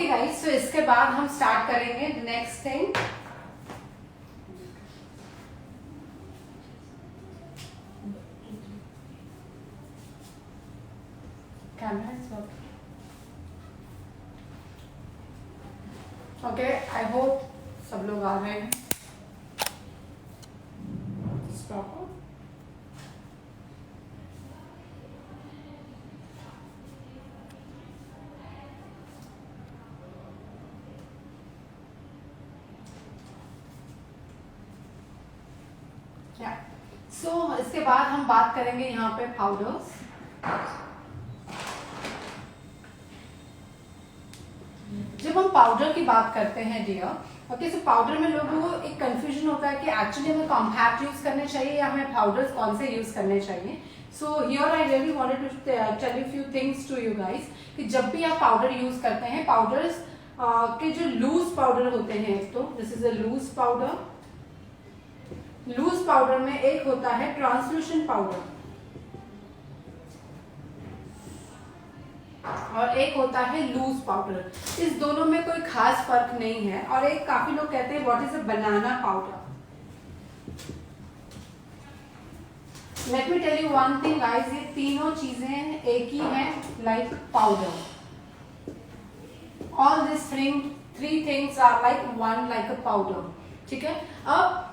Okay guys, सो इसके बाद हम स्टार्ट करेंगे next thing. Okay, I hope सब लोग आ रहे हैं। सो इसके बाद हम बात करेंगे यहाँ पे पाउडर्स। जब हम पाउडर की बात करते हैं डियर, ओके, सो पाउडर में लोगों को एक कंफ्यूजन होता है कि एक्चुअली हमें कॉम्पैक्ट यूज करने चाहिए या हमें पाउडर्स कौन से यूज करने चाहिए। So here I really wanted to tell you few things to you guys कि जब भी आप पाउडर यूज करते हैं, पाउडर्स के जो लूज पाउडर होते हैं, तो this is a loose powder. Loose powder में एक होता है ट्रांसल्यूशन पाउडर और एक होता है लूज पाउडर। इस दोनों में कोई खास फर्क नहीं है। और एक काफी लोग कहते हैं what is a banana powder. Let me tell you one thing guys, ये तीनों चीजें एक ही हैं, like powder. All this three things are like one, like a powder. ठीक है। अब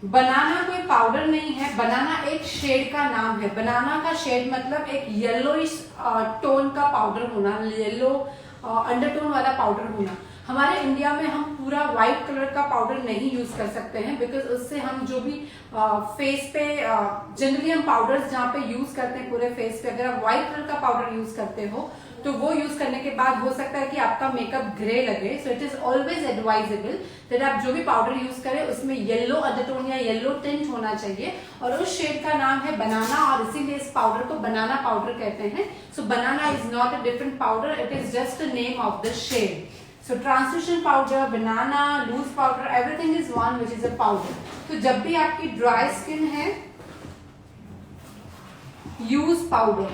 बनाना कोई पाउडर नहीं है, बनाना एक शेड का नाम है। बनाना का शेड मतलब एक येलोइश टोन का पाउडर होना, येलो अंडरटोन वाला पाउडर होना। हमारे इंडिया में हम पूरा व्हाइट कलर का पाउडर नहीं यूज कर सकते हैं, बिकॉज उससे हम जो भी फेस पे जनरली हम पाउडर्स जहाँ पे यूज करते हैं पूरे फेस पे, अगर आप व्हाइट कलर का पाउडर यूज करते हो तो वो यूज करने के बाद हो सकता है कि आपका मेकअप ग्रे लगे। So it is always advisable that आप जो भी पाउडर यूज करें उसमें येलो अंडरटोन या येलो टिंट होना चाहिए। और उस शेड का नाम है बनाना, और इसीलिए इस पाउडर को बनाना पाउडर कहते हैं। So banana is not a different powder, it is just the name of the shade. So translucent powder, banana, loose powder, everything is one which is a powder. तो जब भी आपकी ड्राई स्किन है, use powder.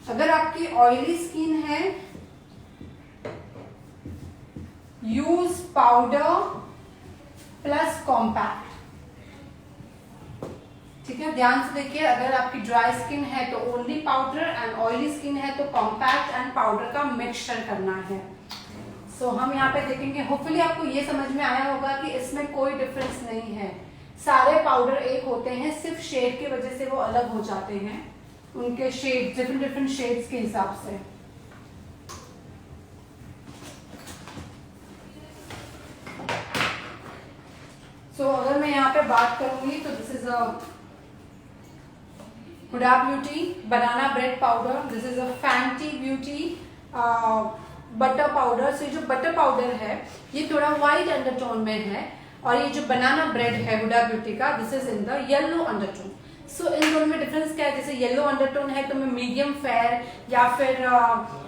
अगर आपकी oily skin है, use powder plus compact. ठीक है, ध्यान से देखिए, अगर आपकी ड्राई स्किन है तो only powder, and oily skin है तो कॉम्पैक्ट एंड पाउडर का मिक्सचर करना है। सो हम यहाँ पे देखेंगे, होपफुली आपको ये समझ में आया होगा कि इसमें कोई डिफरेंस नहीं है। सारे पाउडर एक होते हैं, सिर्फ शेड की वजह से वो अलग हो जाते हैं, उनके शेड डिफरेंट शेड्स के हिसाब से। सो अगर मैं यहाँ पे बात करूंगी तो this is a Huda Beauty banana bread powder, this is a Fenty Beauty butter powder. से जो बटर पाउडर है ये थोड़ा व्हाइट अंडरटोन में है, और ये जो बनाना ब्रेड है हुडा ब्यूटी का, this is in the yellow undertone. So इन दोनों में डिफरेंस क्या है? जैसे येलो अंडरटोन है तो मैं मीडियम फेयर या फिर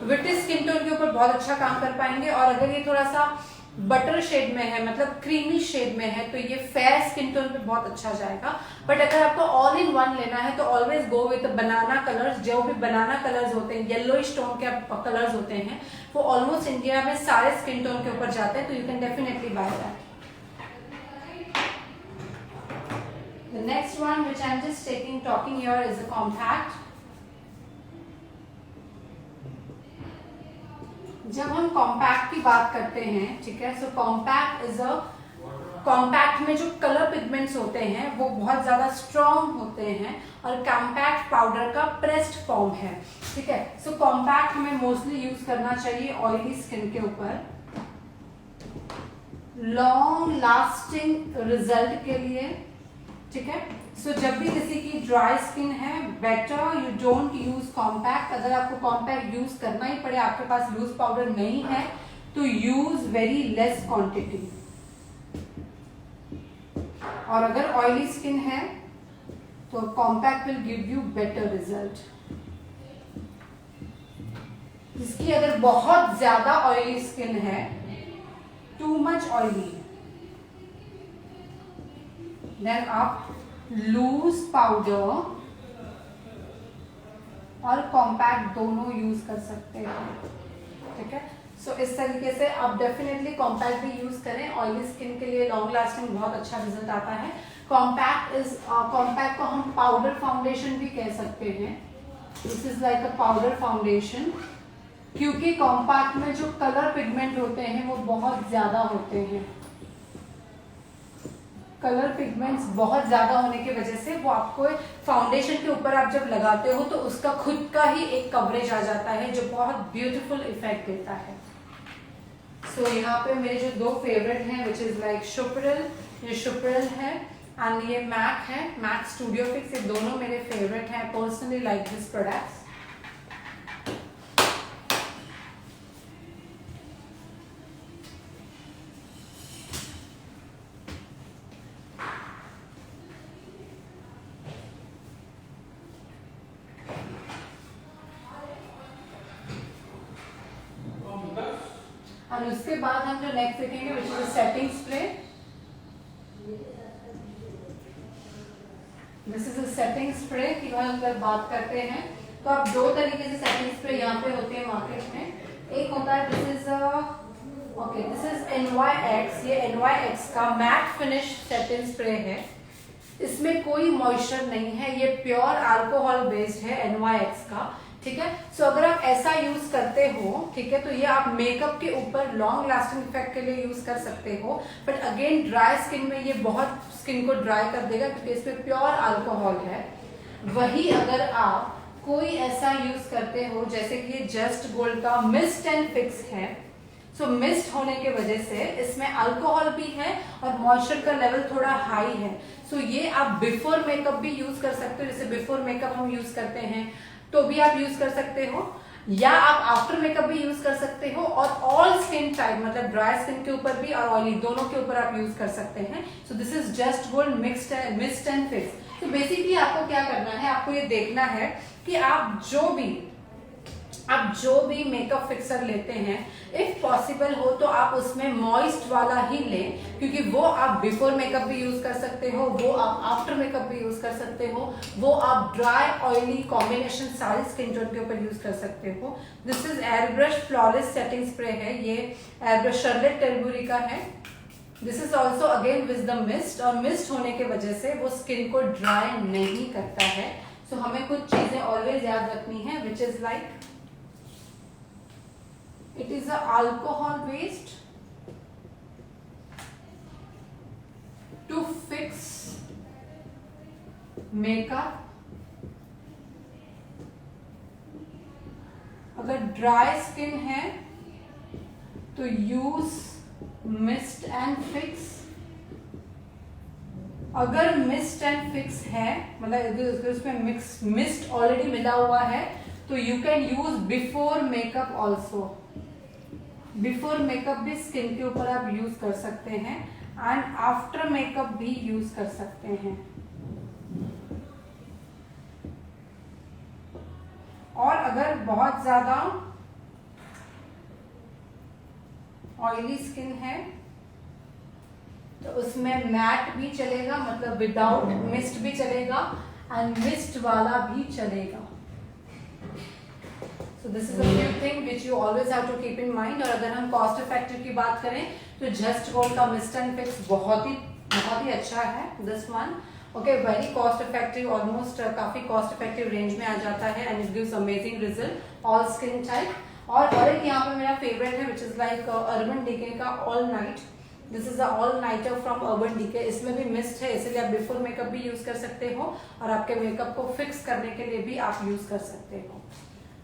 विटी स्किन टोन के ऊपर बहुत अच्छा काम कर पाएंगे, और अगर ये थोड़ा सा बटर शेड में है, मतलब क्रीमी शेड में है, तो ये फेयर स्किन टोन पे बहुत अच्छा जाएगा। बट अगर आपको ऑल इन वन लेना है तो always go with banana colours. जो भी बनाना कलर्स होते हैं, येलोइश टोन के कलर्स होते हैं, वो ऑलमोस्ट इंडिया में सारे स्किन टोन के ऊपर जाते हैं, तो you can definitely by that. The next one which I'm just talking here is a compact. जब हम कॉम्पैक्ट की बात करते हैं, ठीक है, सो कॉम्पैक्ट इज अ कॉम्पैक्ट में जो कलर पिगमेंट्स होते हैं वो बहुत ज्यादा स्ट्रॉन्ग होते हैं, और कॉम्पैक्ट पाउडर का प्रेस्ड फॉर्म है। ठीक है, सो कॉम्पैक्ट हमें मोस्टली यूज करना चाहिए ऑयली स्किन के ऊपर, लॉन्ग लास्टिंग रिजल्ट के लिए। ठीक है, सो जब भी किसी की ड्राई स्किन है, better you don't use compact. अगर आपको कॉम्पैक्ट यूज करना ही पड़े, आपके पास लूज पाउडर नहीं है, तो यूज वेरी लेस क्वांटिटी। और अगर ऑयली स्किन है तो compact will give you better result. इसकी अगर बहुत ज्यादा ऑयली स्किन है, टू मच ऑयली, देन आप लूज पाउडर और कॉम्पैक्ट दोनों यूज कर सकते हैं। ठीक है, सो इस तरीके से आप डेफिनेटली कॉम्पैक्ट भी यूज करें, ऑयली स्किन के लिए लॉन्ग लास्टिंग बहुत अच्छा रिजल्ट आता है। कॉम्पैक्ट को हम पाउडर फाउंडेशन भी कह सकते हैं। This is like a powder foundation, क्योंकि कॉम्पैक्ट में जो कलर पिगमेंट होते हैं वो बहुत ज्यादा होते हैं। कलर पिगमेंट्स बहुत ज्यादा होने की वजह से वो आपको फाउंडेशन के ऊपर आप जब लगाते हो तो उसका खुद का ही एक कवरेज आ जाता है जो बहुत ब्यूटीफुल इफेक्ट देता है। सो यहाँ पे मेरे जो दो फेवरेट हैं विच इज लाइक शुपरल, ये शुपरल है एंड ये मैक है, मैक स्टूडियो फिक्स, ये दोनों मेरे फेवरेट हैं। Personally like this products. और उसके बाद हम जो नेक्स्ट देखेंगे which is setting spray. This is a setting spray की अगर बात करते हैं तो आप दो तरीके से सेटिंग स्प्रे यहाँ पे होते हैं मार्केट में। एक होता है दिस इज NYX, ये NYX का मैट फिनिश सेटिंग स्प्रे है। इसमें कोई मॉइस्चर नहीं है, ये प्योर अल्कोहल बेस्ड है NYX का, ठीक है। सो अगर आप ऐसा यूज करते हो, ठीक है, तो ये आप मेकअप के ऊपर लॉन्ग लास्टिंग इफेक्ट के लिए यूज कर सकते हो। बट अगेन ड्राई स्किन में ये बहुत स्किन को ड्राई कर देगा क्योंकि इसमें प्योर अल्कोहल है। वही अगर आप कोई ऐसा यूज करते हो जैसे कि जस्ट गोल्ड का मिस्ट एंड फिक्स है, सो मिस्ट होने के वजह से इसमें अल्कोहल भी है और मॉइस्चर का लेवल थोड़ा हाई है। सो ये आप बिफोर मेकअप भी यूज कर सकते हो, जैसे बिफोर मेकअप हम यूज करते हैं तो भी आप यूज कर सकते हो, या आप आफ्टर मेकअप भी यूज कर सकते हो, और ऑल स्किन टाइप मतलब ड्राई स्किन के ऊपर भी और ऑयली दोनों के ऊपर आप यूज कर सकते हैं। So this is just gold mist and fix. तो बेसिकली आपको क्या करना है, आपको ये देखना है कि आप जो भी मेकअप फिक्सर लेते हैं, इफ पॉसिबल हो तो आप उसमें मॉइस्ट वाला ही लें, क्योंकि वो आप बिफोर मेकअप भी यूज कर सकते हो, वो आप आफ्टर मेकअप भी यूज कर सकते हो, वो आप ड्राई ऑयली कॉम्बिनेशन सारी स्किन टोन के ऊपर यूज कर सकते हो। This is airbrush flawless setting spray है, ये एयरब्रश शर्लेट टेलबुरी का है। This is also again with the mist, और मिस्ट होने की वजह से वो स्किन को ड्राई नहीं करता है। सो हमें कुछ चीजें ऑलवेज याद रखनी है which is like it is a alcohol based to fix makeup। अगर ड्राई स्किन है तो यूज मिस्ट एंड फिक्स। अगर मिस्ट एंड फिक्स है मतलब उसमें मिस्ट ऑलरेडी मिला हुआ है तो you can use before makeup also. Before makeup भी स्किन के ऊपर आप यूज कर सकते हैं एंड आफ्टर मेकअप भी यूज कर सकते हैं। और अगर बहुत ज्यादा ऑयली स्किन है तो उसमें मैट भी चलेगा, मतलब विदाउट मिस्ट भी चलेगा एंड मिस्ट वाला भी चलेगा। So this is a few thing which you always have to keep in mind। और अगर हम कॉस्ट इफेक्टिव की बात करें तो जस्ट गोल्ड का मिस्ट एंड फिक्स बहुत ही अच्छा है। This one okay, very cost effective, almost काफी कॉस्ट इफेक्टिव रेंज में आ जाता है and it gives amazing result all skin type. और एक यहाँ पे मेरा फेवरेट है which is like Urban Decay का all night. This is all nighter from Urban Decay. इसमें भी मिस्ट है, इसलिए आप बिफोर मेकअप भी यूज कर सकते हो और आपके मेकअप को फिक्स करने के लिए भी आप यूज कर सकते हो।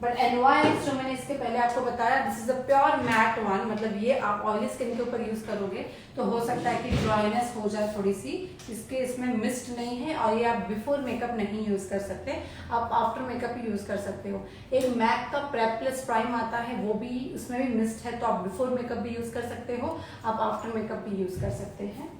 बट NYX जो मैंने इसके पहले आपको बताया, this is a pure matte one, मतलब ये आप ऑयली स्किन के ऊपर यूज करोगे तो हो सकता है कि ड्राइनेस हो जाए थोड़ी सी, इसमें मिस्ट नहीं है और ये आप बिफोर मेकअप नहीं यूज कर सकते, आप आफ्टर मेकअप ही यूज कर सकते हो। एक मैक का प्रेप प्लस प्राइम आता है, वो भी उसमें भी मिस्ट है तो आप बिफोर मेकअप भी यूज कर सकते हो, आप आफ्टर मेकअप भी यूज कर सकते हैं।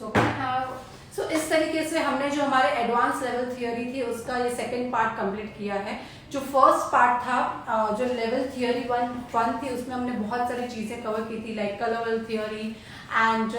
So we have सो इस तरीके से हमने जो हमारे एडवांस लेवल थियोरी थी उसका ये सेकंड पार्ट कंप्लीट किया है। जो फर्स्ट पार्ट था जो लेवल थियोरी वन थी उसमें हमने बहुत सारी चीज़ें कवर की थी, like colour theory and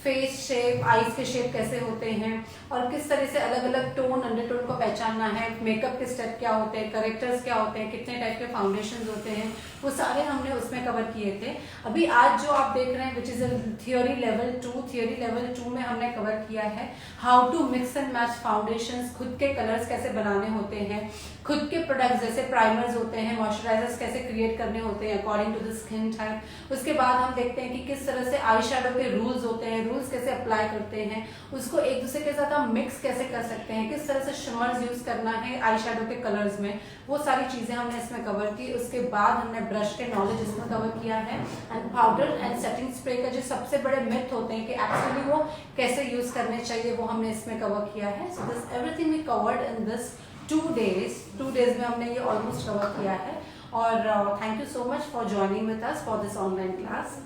face shape, eyes के शेप कैसे होते हैं और किस तरह से अलग अलग टोन अंडरटोन को पहचानना है, मेकअप के स्टेप क्या होते हैं, करेक्टर्स क्या होते हैं, कितने टाइप के फाउंडेशन होते हैं, वो सारे हमने उसमें कवर किए थे। अभी आज जो आप देख रहे हैं which is theory level 2, theory level 2 में हमने कवर किया है how to mix and match foundations, खुद के कलर्स कैसे बनाने होते हैं, खुद के प्रोडक्ट्स जैसे प्राइमर्स होते हैं, मॉइस्चराइजर्स कैसे क्रिएट करने होते हैं according to the skin type. उसके बाद हम देखते हैं कि किस तरह से आई शेडो के रूल्स होते हैं, रूल्स कैसे अप्लाई करते हैं, उसको एक दूसरे के साथ हम मिक्स कैसे कर सकते हैं, किस तरह से शिमर्स यूज करना है आई शेडो के कलर्स में, वो सारी चीजें हमने इसमें कवर की। उसके बाद हमने ब्रश के नॉलेज इसमें कवर किया है and powder and setting spray का जो सबसे बड़े मिथ होते हैं कि एक्चुअली वो कैसे यूज करने चाहिए वो हमने इसमें कवर किया है। So this everything we covered in this 2 days में हमने ये ऑलमोस्ट कवर किया है। और thank you so much for joining with us for this online class.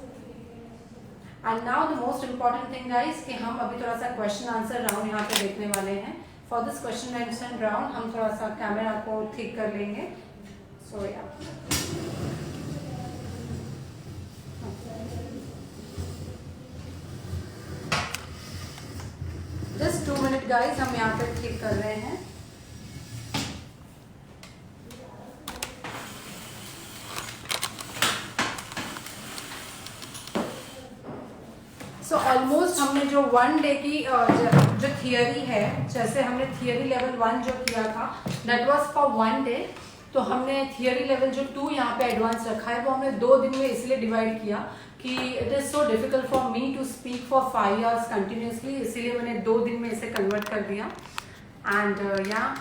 And now the most important thing guys कि हम अभी थोड़ा सा क्वेश्चन आंसर राउंड यहाँ पे देखने वाले हैं। For this question answer round हम थोड़ा सा कैमरा को ठीक कर लेंगे। सो या जस्ट 2 मिनट गाइस, हम यहाँ पे ठीक कर रहे हैं। सो ऑलमोस्ट हमने जो 1 डे की जो थियरी है, जैसे हमने थियरी लेवल 1 जो किया था दैट वाज फॉर 1 डे, तो हमने थियरी लेवल जो 2 यहाँ पे एडवांस रखा है वो हमने 2 दिन में इसलिए डिवाइड किया कि it is so difficult for me to speak for 5 hours continuously, इसीलिए मैंने 2 दिन में इसे कन्वर्ट कर दिया। एंड या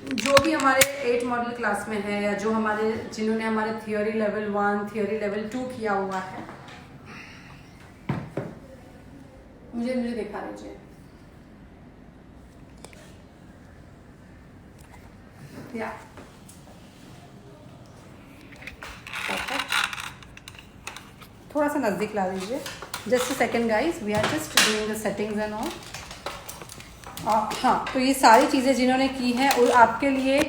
जो भी हमारे 8 मॉडल क्लास में है या जो हमारे जिन्होंने हमारे थियोरी लेवल 1 थियोरी लेवल 2 किया हुआ है, मुझे दिखा दीजिए। या थोड़ा सा नजदीक ला दीजिए। Just a second guys, we are just doing the settings and all. हाँ, तो ये सारी चीज़ें जिन्होंने की हैं और आपके लिए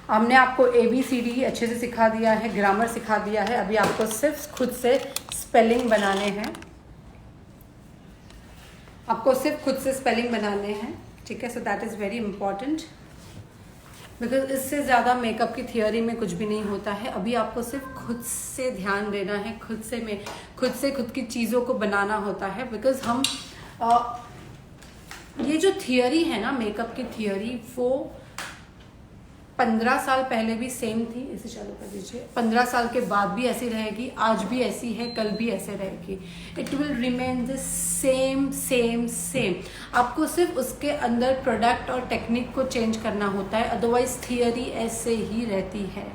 हमने आपको ABCD अच्छे से सिखा दिया है, ग्रामर सिखा दिया है। अभी आपको सिर्फ खुद से स्पेलिंग बनाने हैं, आपको सिर्फ खुद से स्पेलिंग बनाने हैं, ठीक है। So that is very important because इससे ज़्यादा मेकअप की थियोरी में कुछ भी नहीं होता है। अभी आपको सिर्फ खुद से ध्यान देना है, खुद की चीज़ों को बनाना होता है। बिकॉज हम ये जो थियोरी है ना मेकअप की थियोरी, वो 15 साल पहले भी सेम थी। इसे चालू कर दीजिए। 15 साल के बाद भी ऐसी रहेगी, आज भी ऐसी है, कल भी ऐसे रहेगी। It will remain the same same same. आपको सिर्फ उसके अंदर प्रोडक्ट और टेक्निक को चेंज करना होता है, अदरवाइज थियोरी ऐसे ही रहती है।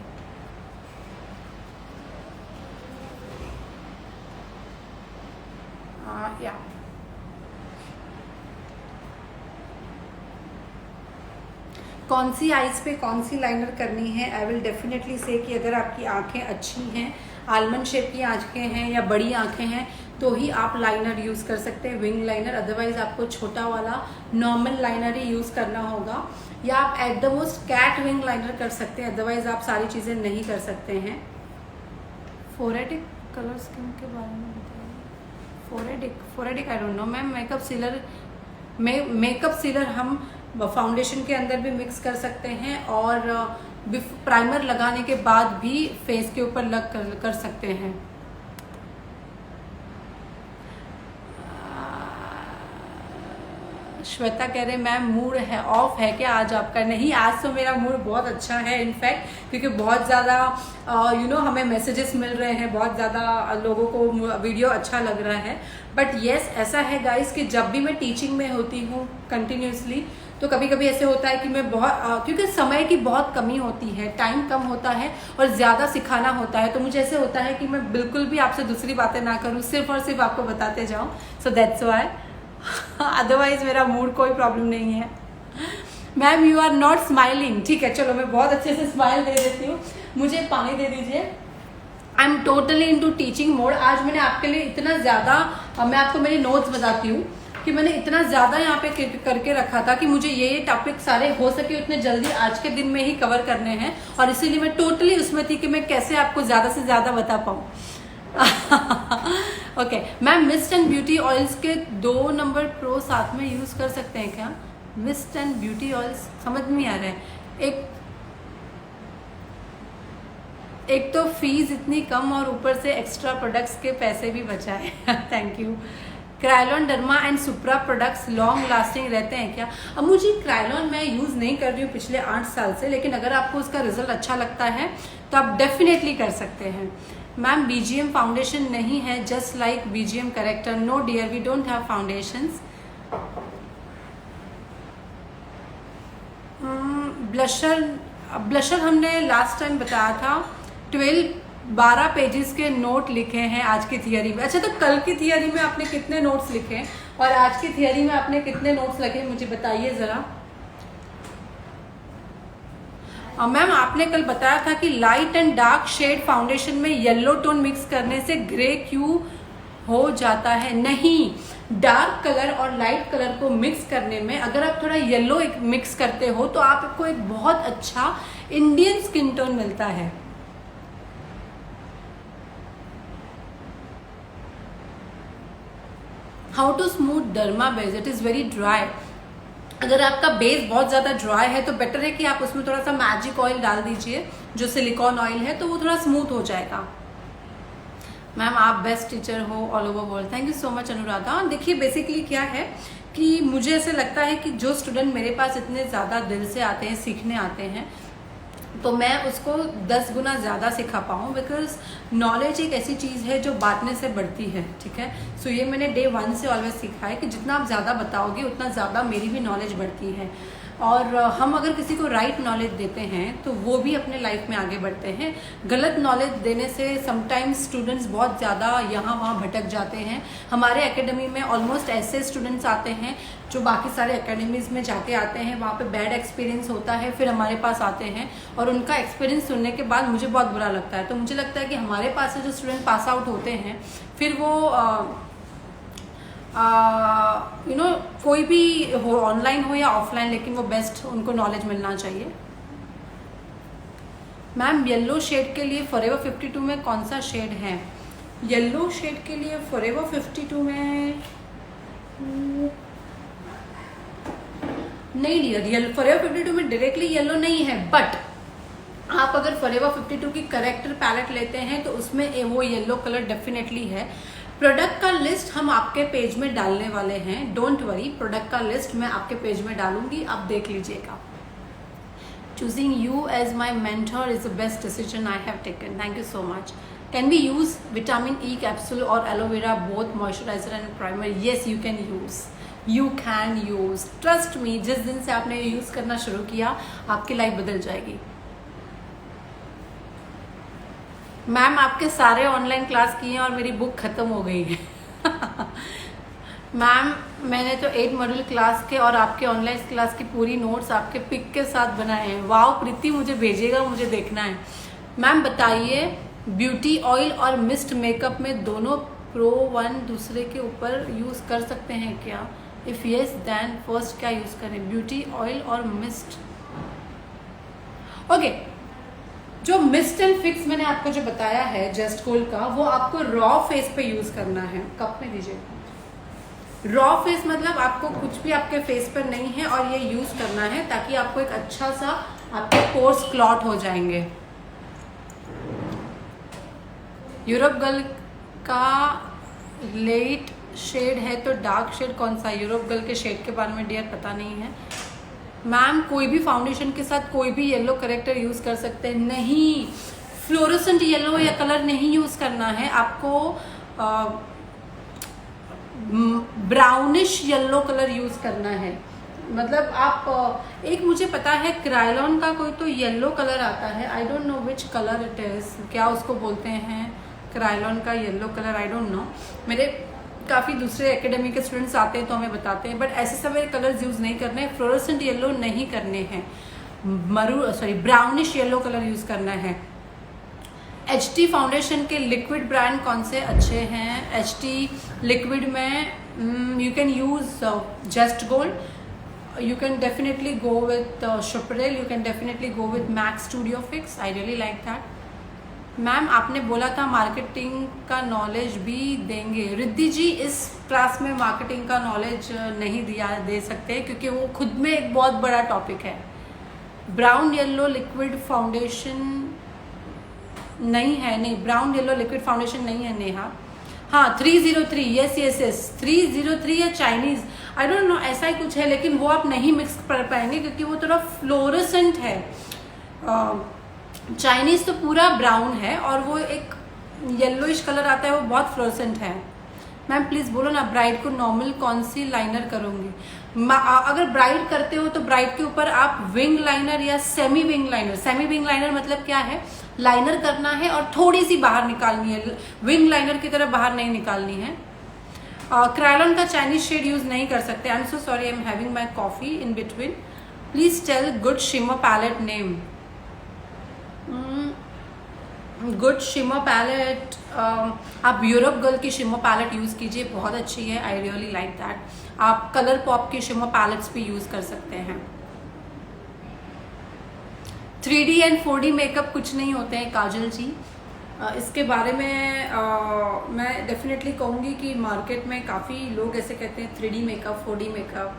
या कौन सी आइज पे कौन सी लाइनर करनी है, आई विल डेफिनेटली से कि अगर आपकी आंखें अच्छी हैं, आलमंड शेप की आंखें हैं या बड़ी आंखें हैं, तो ही आप लाइनर यूज़ कर सकते हैं, विंग लाइनर। अदरवाइज आपको छोटा वाला नॉर्मल लाइनर ही यूज़ करना होगा, या आप at the most cat wing liner कर सकते हैं। अदरवाइज आप सारी चीज़ें नहीं कर सकते हैं। फोरेटिक कलर स्किन के बारे में बताइए। फोरेटिक I don't know ma'am. Makeup sealer हम फाउंडेशन के अंदर भी मिक्स कर सकते हैं और प्राइमर लगाने के बाद भी फेस के ऊपर लग कर सकते हैं। श्वेता कह रहे मैम मूड है ऑफ है क्या आज आपका? नहीं, आज तो मेरा मूड बहुत अच्छा है इनफैक्ट, क्योंकि बहुत ज़्यादा हमें मैसेजेस मिल रहे हैं, बहुत ज़्यादा लोगों को वीडियो अच्छा लग रहा है। बट येस, ऐसा है गाइस कि जब भी मैं टीचिंग में होती हूँ कंटिन्यूसली, तो कभी कभी ऐसे होता है कि मैं बहुत क्योंकि समय की बहुत कमी होती है, टाइम कम होता है और ज़्यादा सिखाना होता है, तो मुझे ऐसे होता है कि मैं बिल्कुल भी आपसे दूसरी बातें ना करूँ, सिर्फ और सिर्फ आपको बताते जाऊँ। सो दैट्स व्हाई, अदरवाइज मेरा मूड कोई प्रॉब्लम नहीं है। Ma'am you are not smiling. ठीक है, चलो मैं बहुत अच्छे से स्माइल दे देती हूँ। मुझे पानी दे दीजिए। I am totally into teaching mode. आज मैंने आपके लिए इतना ज़्यादा, मैं आपको मेरी नोट्स बताती हूँ। कि मैंने इतना ज़्यादा यहाँ पे करके रखा था कि मुझे ये टॉपिक सारे हो सके उतने जल्दी आज के दिन में ही कवर करने हैं, और इसीलिए मैं टोटली उसमें थी कि मैं कैसे आपको ज़्यादा से ज़्यादा बता पाऊँ। Okay ma'am, mist and beauty oils के 2 नंबर प्रो साथ में यूज़ कर सकते हैं क्या? मिस्ट एंड ब्यूटी ऑयल्स समझ नहीं आ रहा है। एक तो फीस इतनी कम और ऊपर से एक्स्ट्रा प्रोडक्ट्स के पैसे भी बचाए। Thank you. Krylon, derma and supra products long lasting रहते हैं क्या? अब मुझे क्रायलॉन मैं यूज़ नहीं कर रही हूँ पिछले 8 साल से, लेकिन अगर आपको उसका रिजल्ट अच्छा लगता है तो आप डेफिनेटली कर सकते हैं। मैम, बीजीएम फाउंडेशन नहीं है, just like BGM character. No dear, we don't have foundations. Blusher हमने लास्ट टाइम बताया था, 12 पेजेस के नोट लिखे हैं आज की थियरी में। अच्छा, तो कल की थियरी में आपने कितने नोट्स लिखे और आज की थियरी में आपने कितने नोट्स लिखे, मुझे बताइए ज़रा। मैम, आपने कल बताया था कि light and dark shade foundation में येलो टोन मिक्स करने से ग्रे क्यों हो जाता है? नहीं, डार्क कलर और लाइट कलर को मिक्स करने में अगर आप थोड़ा येलो मिक्स करते हो तो आपको एक बहुत अच्छा इंडियन स्किन टोन मिलता है। How to smooth derma base? It is very dry. अगर आपका बेस बहुत ज़्यादा ड्राई है तो बेटर है कि आप उसमें थोड़ा सा मैजिक ऑयल डाल दीजिए, जो सिलिकॉन ऑयल है, तो वो थोड़ा स्मूथ हो जाएगा। मैम, आप बेस्ट टीचर हो all over world. Thank you so much Anuradha. देखिए, बेसिकली क्या है कि मुझे ऐसे लगता है कि जो स्टूडेंट मेरे पास इतने ज़्यादा दिल से आते हैं, सीखने आते हैं, तो मैं उसको 10 गुना ज़्यादा सिखा पाऊँ, बिकॉज नॉलेज एक ऐसी चीज़ है जो बांटने से बढ़ती है। ठीक है, सो ये मैंने डे 1 से ऑलवेज सीखा है कि जितना आप ज़्यादा बताओगे उतना ज़्यादा मेरी भी नॉलेज बढ़ती है। और हम अगर किसी को राइट नॉलेज देते हैं तो वो भी अपने लाइफ में आगे बढ़ते हैं। गलत नॉलेज देने से समटाइम्स स्टूडेंट्स बहुत ज़्यादा यहाँ वहाँ भटक जाते हैं। हमारे एकेडमी में ऑलमोस्ट ऐसे स्टूडेंट्स आते हैं जो बाकी सारे एकेडमीज़ में जाके आते हैं, वहाँ पे बैड एक्सपीरियंस होता है, फिर हमारे पास आते हैं और उनका एक्सपीरियंस सुनने के बाद मुझे बहुत बुरा लगता है। तो मुझे लगता है कि हमारे पास से जो स्टूडेंट पास आउट होते हैं, फिर वो कोई भी हो, ऑनलाइन हो या ऑफलाइन, लेकिन वो बेस्ट उनको नॉलेज मिलना चाहिए। मैम, येलो शेड के लिए फॉरएवर 52 में कौन सा शेड है? येलो शेड के लिए फॉरएवर 52 में नहीं डियर, फॉरएवर 52 में डायरेक्टली येलो नहीं है, बट आप अगर फॉरएवर 52 की करेक्टर पैलेट लेते हैं तो उसमें वो येलो कलर डेफिनेटली है। प्रोडक्ट का लिस्ट हम आपके पेज में डालने वाले हैं, डोंट वरी, प्रोडक्ट का लिस्ट मैं आपके पेज में डालूंगी, आप देख लीजिएगा। Choosing you as my mentor is the best decision I have taken. Thank you so much. Can we use vitamin E capsule और aloe vera both moisturiser and primer? Yes, you can use, you can use, trust me. जिस दिन से आपने use करना शुरू किया आपकी life बदल जाएगी। मैम, आपके सारे ऑनलाइन क्लास किए हैं और मेरी बुक खत्म हो गई है। मैम, मैंने तो 8 मॉड्यूल क्लास के और आपके ऑनलाइन क्लास की पूरी नोट्स आपके पिक के साथ बनाए हैं। वाओ प्रीति, मुझे भेजिएगा, मुझे देखना है। मैम बताइए, ब्यूटी ऑयल और मिस्ट मेकअप में दोनों प्रो 1 दूसरे के ऊपर यूज कर सकते हैं क्या? इफ यस देन फर्स्ट क्या यूज करें, ब्यूटी ऑयल और मिस्ट? ओके, जो मिस्ट एंड फिक्स मैंने आपको जो बताया है जस्ट कूल का, वो आपको रॉ फेस पे यूज करना है। कप में दीजिए। रॉ फेस मतलब आपको कुछ भी आपके फेस पर नहीं है और ये यूज करना है ताकि आपको एक अच्छा सा आपके पोर्स क्लॉट हो जाएंगे। यूरोप गर्ल का लेट शेड है तो डार्क शेड कौन सा? यूरोप गर्ल के शेड के बारे में डियर पता नहीं है। मैम, कोई भी फाउंडेशन के साथ कोई भी येलो करेक्टर यूज कर सकते हैं? नहीं, फ्लोरोसेंट येलो या कलर नहीं यूज करना है आपको, ब्राउनिश येलो कलर यूज करना है। मतलब आप एक मुझे पता है क्रायलॉन का कोई तो येलो कलर आता है, आई don't know which colour it is, क्या उसको बोलते हैं क्रायलॉन का yellow colour, I don't no. मेरे काफ़ी दूसरे एकेडमी के स्टूडेंट्स आते हैं तो हमें बताते हैं, बट ऐसे सब कलर्स यूज़ नहीं करने हैं। फ्लोरोसेंट येलो नहीं करने हैं, ब्राउनिश येलो कलर यूज़ करना है। HT फाउंडेशन के लिक्विड ब्रांड कौन से अच्छे हैं? HT लिक्विड में You can use Just Gold. You can definitely go with Chaparral. You can definitely go with MAC Studio Fix. I really like that. Ma'am आपने बोला था मार्केटिंग का नॉलेज भी देंगे. रिद्धि जी, इस क्लास में मार्केटिंग का नॉलेज नहीं दे सकते क्योंकि वो खुद में एक बहुत बड़ा टॉपिक है. ब्राउन येलो लिक्विड फाउंडेशन नहीं है. नहीं, ब्राउन येलो लिक्विड फाउंडेशन नहीं है नेहा. हाँ 303, यस 303 या चाइनीज, आई डोंट नो, ऐसा ही कुछ है, लेकिन वो आप नहीं मिक्स कर पाएंगे क्योंकि वो थोड़ा फ्लोरेसेंट है. चाइनीज तो पूरा ब्राउन है और वो एक येलोइश कलर आता है, वो बहुत फ्लोरेसेंट है. मैम प्लीज बोलो ना, ब्राइड को नॉर्मल कौन सी लाइनर करूंगी. अगर ब्राइड करते हो तो ब्राइड के ऊपर आप विंग लाइनर या सेमी विंग लाइनर मतलब क्या है, लाइनर करना है और थोड़ी सी बाहर निकालनी है, विंग लाइनर की तरह बाहर नहीं निकालनी है. क्रायलॉन का चाइनीज शेड यूज नहीं कर सकते. I am so sorry, I am having my coffee in between. Please tell good shimmer palette name. Good shimmer palette, आप यूरोप गर्ल की शिमर पैलेट यूज कीजिए, बहुत अच्छी है. I really like that. आप कलर पॉप की shimmer palettes भी use कर सकते हैं. 3D एंड 4D मेकअप कुछ नहीं होते हैं काजल जी. इसके बारे में मैं डेफिनेटली कहूँगी कि मार्केट में काफ़ी लोग ऐसे कहते हैं 3D makeup, 4D makeup,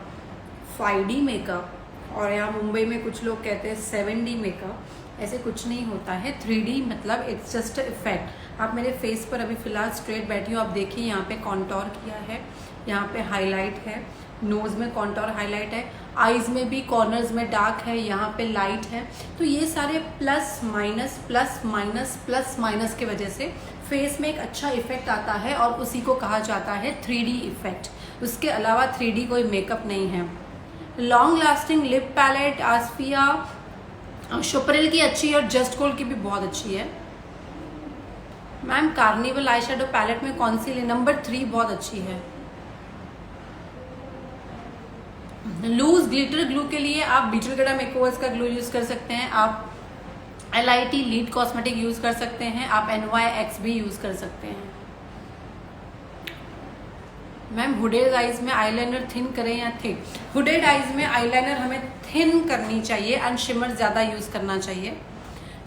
5D makeup, और यहाँ मुंबई में कुछ लोग कहते हैं 7D मेकअप. ऐसे कुछ नहीं होता है. 3D मतलब इट्स जस्ट इफेक्ट. आप मेरे फेस पर अभी फिलहाल स्ट्रेट बैठी हो, आप देखिए यहाँ पे कॉन्टोर किया है, यहाँ पे हाईलाइट है, नोज में कॉन्टोर हाईलाइट है, आईज में भी कॉर्नर्स में डार्क है, यहाँ पे लाइट है. तो ये सारे प्लस माइनस की वजह से फेस में एक अच्छा इफेक्ट आता है और उसी को कहा जाता है 3D इफेक्ट. उसके अलावा 3D कोई मेकअप नहीं है. Long lasting lip palette Aspiya शोपरेल की अच्छी है और जस्ट गोल्ड की भी बहुत अच्छी है. Ma'am carnival eye shadow palette में कौन सी ले. नंबर 3 बहुत अच्छी है. लूज ग्लिटर ग्लू के लिए आप बीटलगढ़ा मेकओवर्स का ग्लू यूज कर सकते हैं. आप LIT लीड कॉस्मेटिक यूज कर सकते हैं. आप NYX भी यूज कर सकते हैं. मैम हुडेड आईज में आईलाइनर थिन करें या थिक. हुडेड आईज में आईलाइनर हमें थिन करनी चाहिए एंड शिमर ज्यादा यूज करना चाहिए.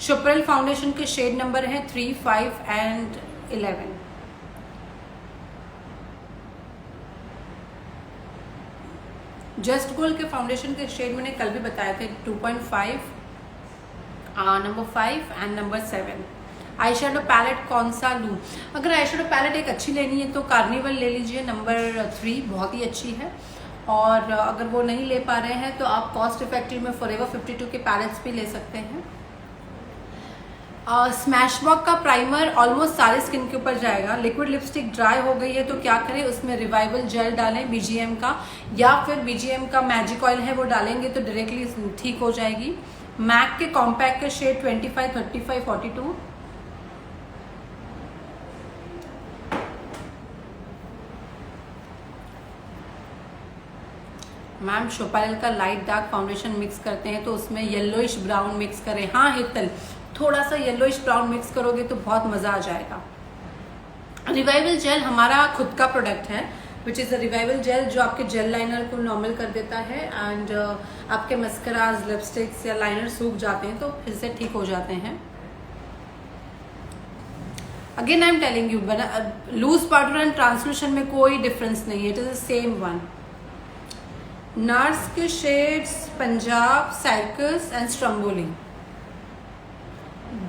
शोपरेल फाउंडेशन के शेड नंबर है 3, 5 एंड 11. जस्ट गोल्ड के फाउंडेशन के शेड मैंने कल भी बताए थे 2.5, number 5 and number 7. Eye shadow palette कौन सा लूँ. अगर आई शेडो पैलेट एक अच्छी लेनी है तो कार्निवल ले लीजिए, नंबर 3 बहुत ही अच्छी है. और अगर वो नहीं ले पा रहे हैं तो आप कॉस्ट इफेक्टिव में फॉरएवर 52 के पैलेट्स भी ले सकते हैं. स्मैशबॉक्स का प्राइमर ऑलमोस्ट सारे स्किन के ऊपर जाएगा. लिक्विड लिपस्टिक ड्राई हो गई है तो क्या करें, उसमें रिवाइवल जेल डालें BGM का, या फिर BGM का मैजिक ऑयल है वो डालेंगे तो डायरेक्टली ठीक हो जाएगी. मैक के कॉम्पैक्ट के शेड 25, 35, 42. मैम शोपरेल का लाइट डार्क फाउंडेशन मिक्स करते हैं तो उसमें येलोइश ब्राउन मिक्स करें. हाँ हितल, थोड़ा सा येलोइश ब्राउन मिक्स करोगे तो बहुत मजा आ जाएगा. रिवाइवल जेल हमारा खुद का प्रोडक्ट है, which is a revival gel, जो आपके जेल लाइनर को नॉर्मल कर देता है एंड आपके मस्कराज, लिपस्टिक्स या लाइनर सूख जाते हैं तो फिर से ठीक हो जाते हैं. Again I am telling you, loose powder and translucent में कोई डिफरेंस नहीं है, it is the same one. NARS के shades Punjab, Syros and Stromboli.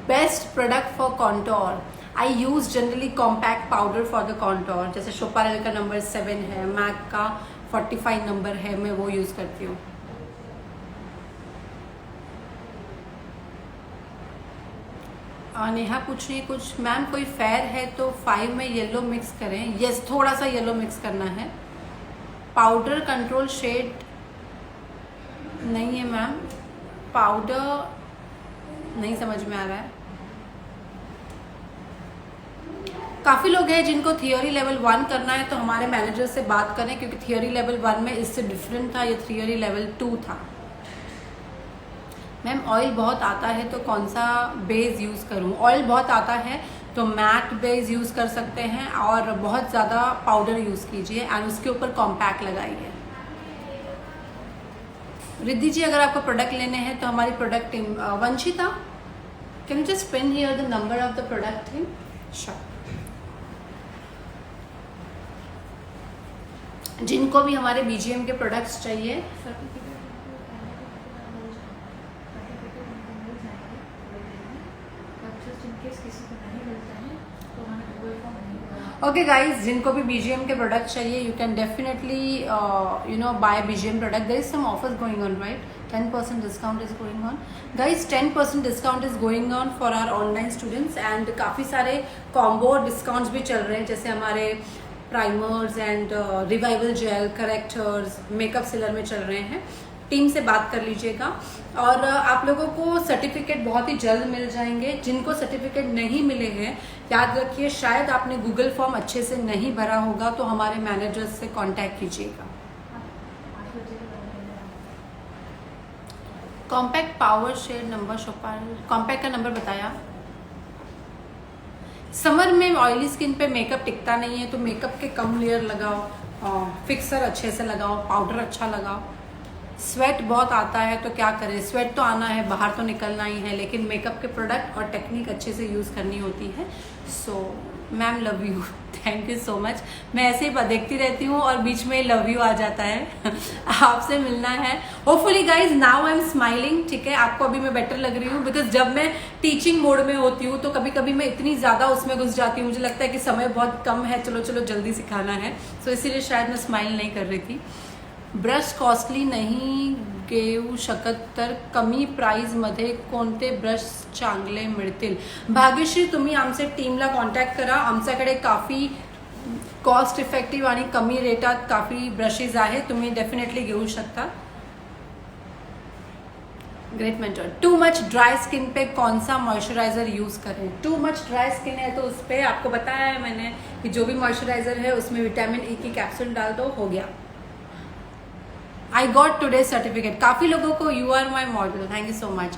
Best product for contour. I use generally compact powder for the contour. जैसे शोपरेल का number 7 है, Mac का 45 नंबर है, मैं वो यूज करती हूँ. नेहा पूछ रही है कुछ, मैम कोई फेयर है तो 5 में येलो मिक्स करें. यस, थोड़ा सा येलो मिक्स करना है. पाउडर कंट्रोल शेड नहीं है मैम, पाउडर नहीं समझ में आ रहा है. काफ़ी लोग हैं जिनको थियोरी लेवल 1 करना है तो हमारे मैनेजर से बात करें, क्योंकि थियोरी लेवल 1 में इससे डिफरेंट था, ये थियोरी लेवल 2 था. मैम ऑयल बहुत आता है तो कौन सा बेस यूज़ करूं. ऑयल बहुत आता है तो मैट बेस यूज़ कर सकते हैं और बहुत ज़्यादा पाउडर यूज़ कीजिए एंड उसके ऊपर कॉम्पैक्ट लगाइए। रिद्धि जी अगर आपको प्रोडक्ट लेने हैं तो हमारी product team, Vanshita can you just pin here the number of the product team? Sure. जिनको भी हमारे बीजीएम के प्रोडक्ट्स चाहिए, ओके गाइज, जिनको भी बीजीएम के प्रोडक्ट चाहिए you can definitely you know buy BGM product. There is some offers going on, right? 10% discount is going on guys, 10% discount is going on for our online students and काफ़ी सारे combo discounts भी चल रहे हैं, जैसे हमारे primers and revival gel, characters, makeup sealer में चल रहे हैं। टीम से बात कर लीजिएगा और आप लोगों को सर्टिफिकेट बहुत ही जल्द मिल जाएंगे। जिनको सर्टिफिकेट नहीं मिले हैं, याद रखिए शायद आपने गूगल फॉर्म अच्छे से नहीं भरा होगा, तो हमारे मैनेजर्स से कांटेक्ट कीजिएगा। कॉम्पैक्ट पावर शेड नंबर शोपाल, कॉम्पैक्ट का नंबर बताया। समर में ऑयली स्किन पे मेकअप टिकता नहीं है, तो मेकअप के कम लेयर लगाओ, फिक्सर अच्छे से लगाओ, पाउडर अच्छा लगाओ। स्वेट बहुत आता है तो क्या करें, स्वेट तो आना है, बाहर तो निकलना ही है, लेकिन मेकअप के प्रोडक्ट और टेक्निक अच्छे से यूज़ करनी होती है। So ma'am love you, thank you so much. मैं ऐसे ही देखती रहती हूँ और बीच में लव यू आ जाता है आपसे मिलना है। Hopefully guys now I am smiling, ठीक है? आपको अभी मैं बेटर लग रही हूँ, बिकॉज जब मैं टीचिंग मोड में होती हूँ तो कभी कभी मैं इतनी ज़्यादा उसमें घुस जाती हूँ, मुझे लगता है कि समय बहुत कम है, चलो चलो जल्दी सिखाना है, सो इसीलिए शायद मैं स्माइल नहीं कर रही थी। ब्रश कॉस्टली नाही घेऊ शकत तर कमी प्राइस मध्ये कोणते ब्रश चांगले मिळतील? भाग्यश्री, तुम्ही आमचे टीमला कॉन्टॅक्ट करा, आमच्याकडे काफ़ी कॉस्ट इफेक्टिव्ह आणि कमी रेटात काफ़ी ब्रशेस आहेत, तुम्ही डेफिनेटली घेऊ शकता। Great mentor, too much dry skin पे कौन सा मॉइस्चराइजर यूज करें? टू मच ड्राई स्किन है तो उस पर आपको बताया है मैंने कि जो भी मॉइस्चराइजर है उसमें विटामिन ई की कैप्सूल डाल दो, हो गया। आई गॉट टुडे सर्टिफिकेट, काफ़ी लोगों को you are my model, thank you so much.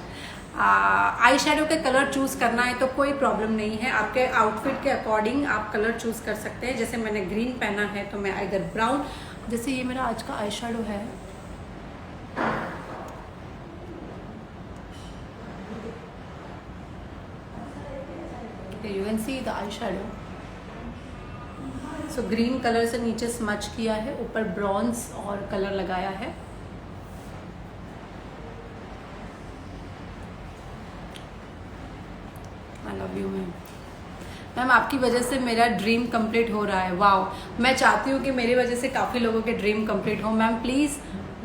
Eye shadow के कलर चूज़ करना है तो कोई प्रॉब्लम नहीं है, आपके आउटफिट के अकॉर्डिंग आप कलर चूज़ कर सकते हैं। जैसे मैंने ग्रीन पहना है तो मैं अगर ब्राउन, जैसे ये मेरा आज का आई शेडो है, you can see the eye shadow. So green colour से नीचे स्मच किया है, ऊपर ब्रॉन्ज और कलर लगाया है। I love you ma'am. Ma'am आपकी वजह से मेरा ड्रीम कंप्लीट हो रहा है, वाओ। मैं चाहती हूँ कि मेरी वजह से काफ़ी लोगों के ड्रीम कंप्लीट हो। मैम प्लीज़,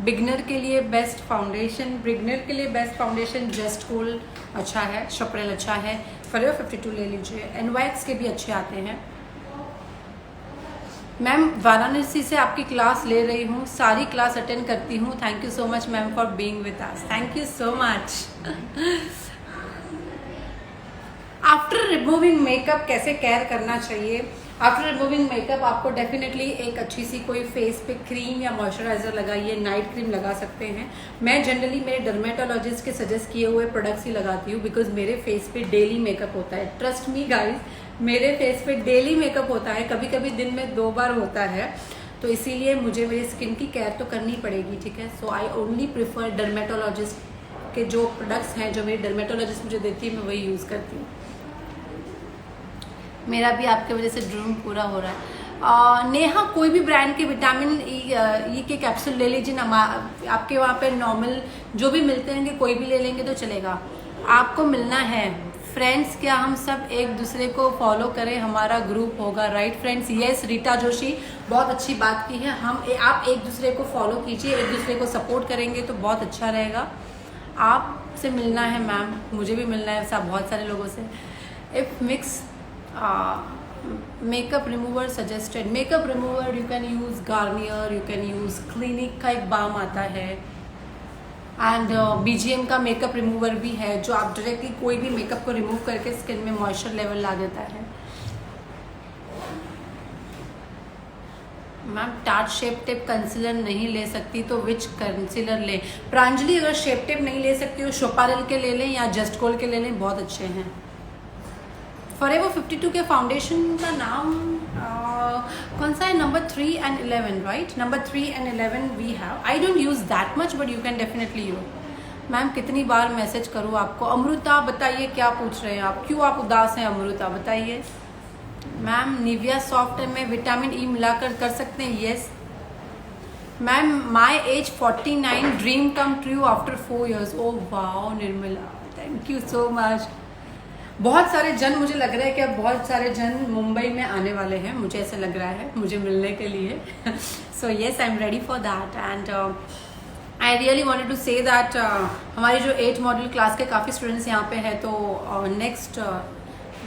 बिगनर के लिए बेस्ट फाउंडेशन, बिगनर के लिए बेस्ट फाउंडेशन जस्ट कूल अच्छा है, शपरेल अच्छा है, फॉरएवर 52 ले लीजिए, एनवाइक्स के भी अच्छे आते हैं। मैम वाराणसी से आपकी क्लास ले रही हूँ, सारी क्लास अटेंड करती हूँ, thank you so much ma'am for being with us, thank you so much. After removing makeup कैसे केयर करना चाहिए? आफ्टर रिमूविंग मेकअप आपको डेफिनेटली एक अच्छी सी कोई फेस पे क्रीम या मॉइस्चराइजर लगाइए, नाइट क्रीम लगा सकते हैं। मैं जनरली मेरे डर्मेटोलॉजिस्ट के सजेस्ट किए हुए प्रोडक्ट्स ही लगाती हूँ, बिकॉज मेरे फेस पे डेली मेकअप होता है। ट्रस्ट मी गाइज, मेरे फेस पे डेली मेकअप होता है, कभी कभी दिन में 2 बार होता है, तो इसीलिए मुझे मेरी स्किन की केयर तो करनी पड़ेगी, ठीक है? सो आई ओनली प्रिफर डर्मेटोलॉजिस्ट के जो प्रोडक्ट्स हैं, जो मेरी डर्मेटोलॉजिस्ट मुझे देती है, मैं वही यूज़ करती हूँ। मेरा भी आपके वजह से ड्रीम पूरा हो रहा है। नेहा, कोई भी ब्रांड के विटामिन ई के कैप्सूल ले लीजिए ना, आपके वहाँ पे नॉर्मल जो भी मिलते हैं कोई भी ले लेंगे तो चलेगा। आपको मिलना है फ्रेंड्स, क्या हम सब एक दूसरे को फॉलो करें, हमारा ग्रुप होगा, right friends? Yes, Rita Joshi बहुत अच्छी बात की है, आप एक दूसरे को फॉलो कीजिए, एक दूसरे को सपोर्ट करेंगे तो बहुत अच्छा रहेगा। आपसे मिलना है मैम, मुझे भी मिलना है सब बहुत सारे लोगों से। If mix makeup remover suggested, makeup remover you can use Garnier, you can use clinic का एक बाम आता है, एंड बीजीएम का मेकअप रिमूवर भी है जो आप डायरेक्टली कोई भी मेकअप को रिमूव करके स्किन में मॉइस्चर लेवल ला देता है। Ma'am tart shape tip concealer नहीं ले सकती तो विच कंसीलर ले? प्रांजलि, अगर शेप टिप नहीं ले सकती हो शोपारेल के ले लें या जस्ट कोल के ले लें, बहुत अच्छे हैं। फॉरएवर 52 के फाउंडेशन का नाम कौन सा है? Number 3 and 11, right? Number 3 and 11 we have. I don't use that much but you can definitely use. Ma'am कितनी बार मैसेज करूँ आपको? अमृता बताइए क्या पूछ रहे हैं आप, क्यों आप उदास हैं? अमृता बताइए. मैम निविया सॉफ्ट में विटामिन ई मिलाकर कर सकते हैं? Yes ma'am. My age 49, dream come true after 4 years. Oh wow Nirmala, thank you so much. बहुत सारे जन, मुझे लग रहा है कि अब बहुत सारे जन मुंबई में आने वाले हैं, मुझे ऐसा लग रहा है, मुझे मिलने के लिए. So yes I am ready for that and I really wanted to say that हमारी जो 8 मॉडल क्लास के काफ़ी स्टूडेंट्स यहाँ पे हैं, तो नेक्स्ट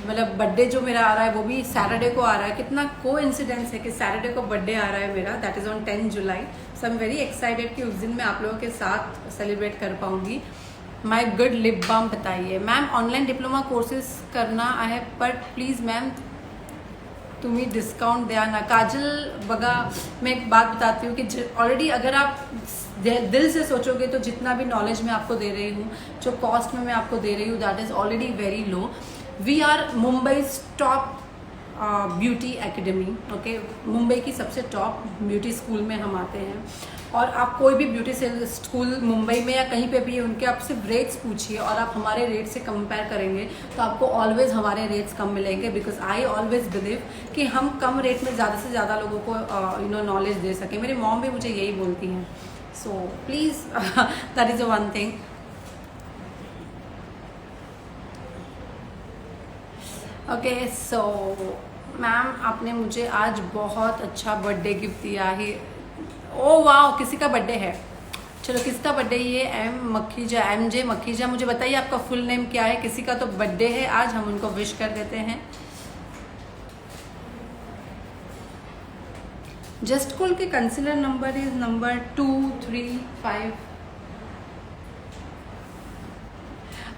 मतलब बर्थडे जो मेरा आ रहा है वो भी सैटरडे को आ रहा है. कितना कोइंसिडेंस है कि सैटरडे को बर्थडे आ रहा है मेरा, that is on 10 July. So I am very excited कि उस दिन मैं आप लोगों के साथ सेलिब्रेट कर पाऊंगी. माई गुड लिप बाम बताइए. मैम ऑनलाइन डिप्लोमा कोर्सेज करना है पर प्लीज़ मैम तुम्हें डिस्काउंट दिया ना. काजल बगा, मैं एक बात बताती हूँ कि ऑलरेडी अगर आप दिल से सोचोगे तो जितना भी नॉलेज मैं आपको दे रही हूँ, जो कॉस्ट में मैं आपको दे रही हूँ, that is already very low. We are Mumbai top beauty academy. Okay, Mumbai की सबसे टॉप ब्यूटी स्कूल में हम आते हैं. और आप कोई भी ब्यूटी स्कूल मुंबई में या कहीं पे भी उनके आप सिर्फ रेट्स पूछिए और आप हमारे रेट से कंपेयर करेंगे तो आपको ऑलवेज हमारे रेट्स कम मिलेंगे. बिकॉज आई ऑलवेज बिलीव कि हम कम रेट में ज़्यादा से ज़्यादा लोगों को नॉलेज दे सकें. मेरी मॉम भी मुझे यही बोलती हैं. So please that is one thing. Okay so ma'am आपने मुझे आज बहुत अच्छा बर्थडे गिफ्ट दिया है. ओ वाह, किसी का बर्थडे है? चलो किसका बर्थडे? ये एम जे मखीजा. मुझे बताइए आपका फुल नेम क्या है? किसी का तो बर्थडे है आज, हम उनको विश कर देते हैं. जस्ट कॉल के concealer number is number 235.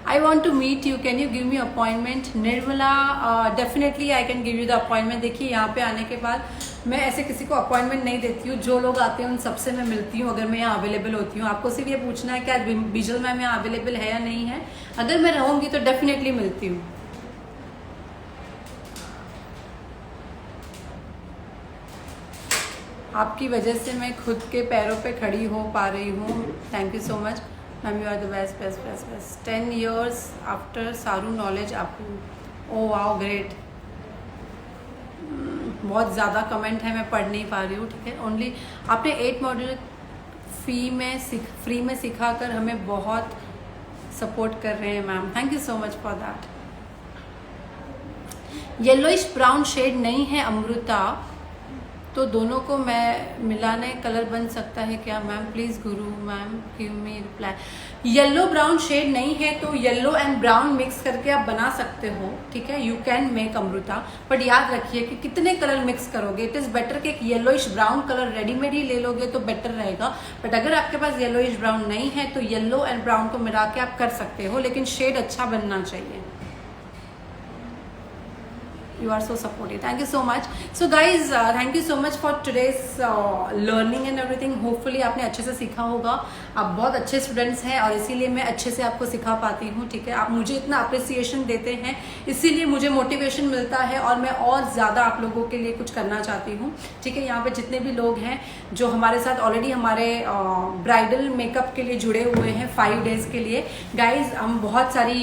I want to meet you. Can you give me appointment? Nirmala definitely I can give you the appointment. देखिए यहाँ पे आने के बाद मैं ऐसे किसी को अपॉइंटमेंट नहीं देती हूँ. जो लोग आते हैं उन सबसे मैं मिलती हूँ अगर मैं यहाँ अवेलेबल होती हूँ. आपको सिर्फ ये पूछना है क्या बिजल मैम यहाँ अवेलेबल है या नहीं है. अगर मैं रहूँगी तो डेफिनेटली मिलती हूँ. आपकी वजह से मैं खुद के पैरों पे खड़ी हो पा रही हूँ. Thank you so much ma'am, you are the best best best best. 10 years after सारू नॉलेज आपको. Oh wow great. बहुत ज़्यादा कमेंट है, मैं पढ़ नहीं पा रही हूँ. ठीक है, ओनली आपने 8 मॉड्यूल फ्री में सिखा कर हमें बहुत सपोर्ट कर रहे हैं ma'am. Thank you so much for that. Yellowish brown shade नहीं है अमृता, तो दोनों को मैं मिलाने कलर बन सकता है क्या ma'am? Please Guru ma'am give me reply. Yellow brown shade नहीं है तो येलो एंड ब्राउन मिक्स करके आप बना सकते हो. ठीक है, you can make Amrita. But याद रखिए कि कितने कलर मिक्स करोगे. इट इज़ बेटर कि एक येलोइश ब्राउन कलर रेडीमेड ही ले लोगे तो बेटर रहेगा. बट अगर आपके पास येलोइश ब्राउन नहीं है तो येलो एंड ब्राउन को मिला के आप कर सकते हो, लेकिन शेड अच्छा बनना चाहिए. You are so supportive. Thank you so much. So guys, thank you so much for today's learning and everything. Hopefully आपने अच्छे से सीखा होगा. आप बहुत अच्छे स्टूडेंट्स हैं और इसीलिए मैं अच्छे से आपको सिखा पाती हूँ. ठीक है, आप मुझे इतना अप्रिसिएशन देते हैं, इसीलिए मुझे मोटिवेशन मिलता है और मैं और ज़्यादा आप लोगों के लिए कुछ करना चाहती हूँ. ठीक है, यहाँ पे जितने भी लोग हैं जो हमारे साथ ऑलरेडी हमारे ब्राइडल मेकअप के लिए जुड़े हुए हैं 5 days के लिए, गाइज हम बहुत सारी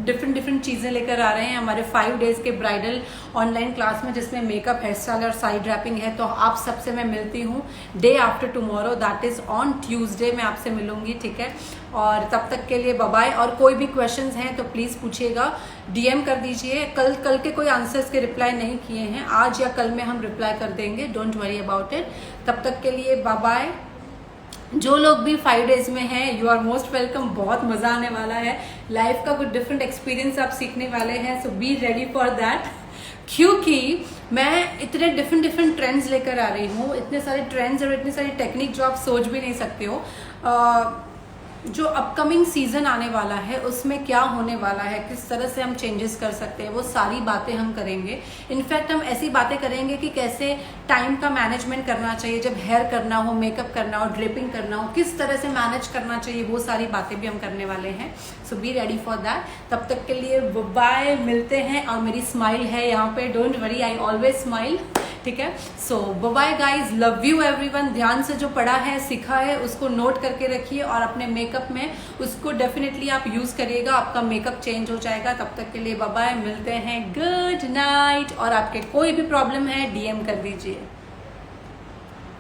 डिफरेंट चीज़ें लेकर आ रहे हैं हमारे 5 days के ब्राइडल ऑनलाइन क्लास में, जिसमें मेकअप, हेयर स्टाइल और साइड रैपिंग है. तो आप सबसे मैं मिलती हूँ day after tomorrow, that is on Tuesday मैं आपसे मिलूंगी. ठीक है, और तब तक के लिए बाय बाय. और कोई भी क्वेश्चंस हैं तो प्लीज़ पूछिएगा, DM कर दीजिए. कल के कोई आंसर्स के रिप्लाई नहीं किए हैं, आज या कल में हम रिप्लाई कर देंगे. Don't worry about it. तब तक के लिए बाय बाय. जो लोग भी 5 days में हैं, यू आर मोस्ट वेलकम. बहुत मज़ा आने वाला है. लाइफ का कुछ डिफरेंट एक्सपीरियंस आप सीखने वाले हैं. सो बी रेडी फॉर दैट. क्योंकि मैं इतने डिफरेंट ट्रेंड्स लेकर आ रही हूँ, इतने सारे ट्रेंड्स और इतनी सारी टेक्निक जो आप सोच भी नहीं सकते हो. जो अपकमिंग सीजन आने वाला है उसमें क्या होने वाला है, किस तरह से हम चेंजेस कर सकते हैं, वो सारी बातें हम करेंगे। इनफैक्ट हम ऐसी बातें करेंगे कि कैसे टाइम का मैनेजमेंट करना चाहिए, जब हेयर करना हो, मेकअप करना हो, ड्रिपिंग करना हो, किस तरह से मैनेज करना चाहिए, वो सारी बातें भी हम करने वाले हैं। सो बी रेडी फॉर दैट। तब तक के लिए बाय, मिलते हैं। और मेरी स्माइल है यहाँ पे, don't worry, I always smile, ठीक है। So bye guys, love you everyone. ध्यान से जो पढ़ा है, सीखा है, उसको नोट करके रखिए और अपने मेकअप में उसको डेफिनेटली आप यूज करिएगा, आपका मेकअप चेंज हो जाएगा। तब तक के लिए बाय, मिलते हैं, गुड नाइट। और आपके कोई भी प्रॉब्लम है, DM कर दीजिए।